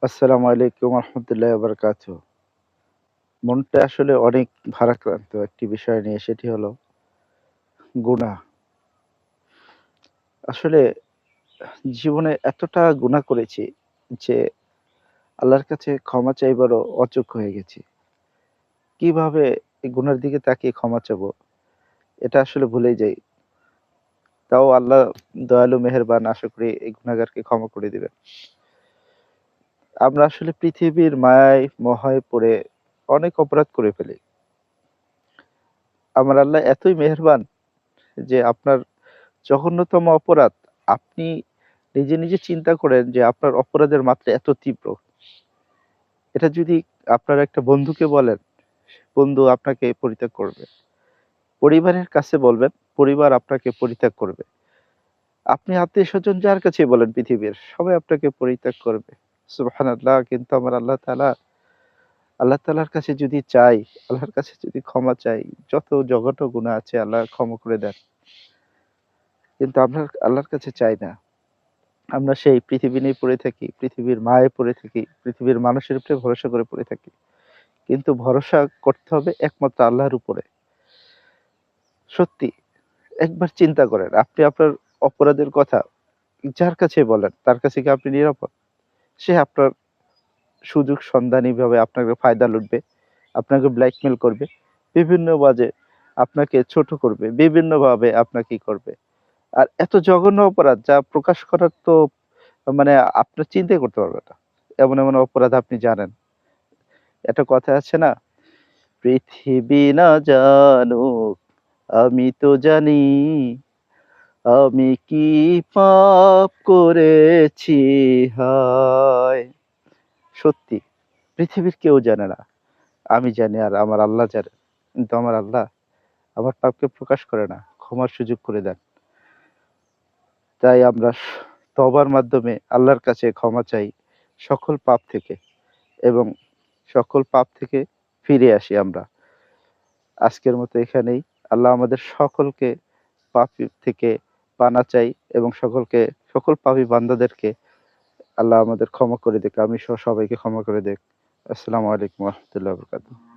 আসসালামু আলাইকুম রহমতুল্লাহ বারকাত। মনটা আসলে অনেক ভারাক্রান্ত একটি বিষয় নিয়ে, সেটি হলো গুনাহ। আসলে জীবনে এতটা গুনাহ করেছি যে আল্লাহর কাছে ক্ষমা চাইবারও অযোগ্য হয়ে গেছি। কিভাবে এই গুনার দিকে তাকিয়ে ক্ষমা চাবো এটা আসলে ভুলেই যাই। তাও আল্লাহ দয়ালু মেহেরবান, আশা করি এই গুনাহগারকে ক্ষমা করে দিবেন। আমরা আসলে পৃথিবীর মায়ায় মোহায় পড়ে অনেক অপরাধ করে ফেলি। আমার আল্লাহ এতই মেহেরবান যে আপনার জঘন্যতম অপরাধ আপনি নিজে চিন্তা করেন যে আপনার অপরাধের মাত্রা এত তীব্র। এটা যদি আপনার একটা বন্ধুকে বলেন, বন্ধু আপনাকে পরিত্যাগ করবে। পরিবারের কাছে বলবেন, পরিবার আপনাকে পরিত্যাগ করবে। আপনি আত্মীয়স্বজন যার কাছেই বলেন পৃথিবীর, সবাই আপনাকে পরিত্যাগ করবে। সুবহানাল্লাহ! কিন্তু আমার আল্লাহ তাআলার কাছে যদি চাই, আল্লাহর কাছে যদি ক্ষমা চাই, যত জঘন্য গুনাহ আছে আল্লাহ ক্ষমা করে দেন। কিন্তু আমরা আল্লাহর কাছে চাই না। আমরা সেই পৃথিবী নিয়ে পড়ে থাকি, পৃথিবীর মায়ায় পড়ে থাকি, পৃথিবীর মানুষের উপরে ভরসা করে পড়ে থাকি। কিন্তু ভরসা করতে হবে একমাত্র আল্লাহর উপরে। সত্যি একবার চিন্তা করেন, আপনি আপনার অপরাধের কথা যার কাছে বলেন, তার কাছে কি আপনি নিরাপদ? সে আপনার সুযোগ সন্ধানীভাবে আপনাকে ফায়দা লুটবে, আপনাকে ব্ল্যাকমেইল করবে, বিভিন্ন বাজে আপনাকে ছোট করবে, বিভিন্নভাবে আপনাকে করবে। আর এত জঘন্য অপরাধ যা প্রকাশ করার তো মানে আপনার চিন্তাই করতে পারবেন না। এমন অপরাধ আপনি জানেন। একটা কথা আছে না? পৃথিবী না জানুক আমি তো জানি, আমি কি পাপ করেছি হায়। সত্যি পৃথিবীর কেউ জানে না। আমি জানি আর আমার আল্লাহ জানেন। কিন্তু আমার আল্লাহ আমার পাপকে প্রকাশ করে না। ক্ষমার সুযোগ করে দেন। তাই আমরা তওবার মাধ্যমে আল্লাহর কাছে ক্ষমা চাই সকল পাপ থেকে এবং সকল পাপ থেকে ফিরে আসি আমরা। আজকের মতো এখানেই। আল্লাহ আমাদের সকলকে পাপ থেকে পানা চাই এবং সকল পাপী বান্দাদেরকে আল্লাহ আমাদের ক্ষমা করে দিক। আমি সহ সবাইকে ক্ষমা করে দিক। আসসালামু আলাইকুম ওয়া রাহমাতুল্লাহি ওয়া বারাকাতুহু।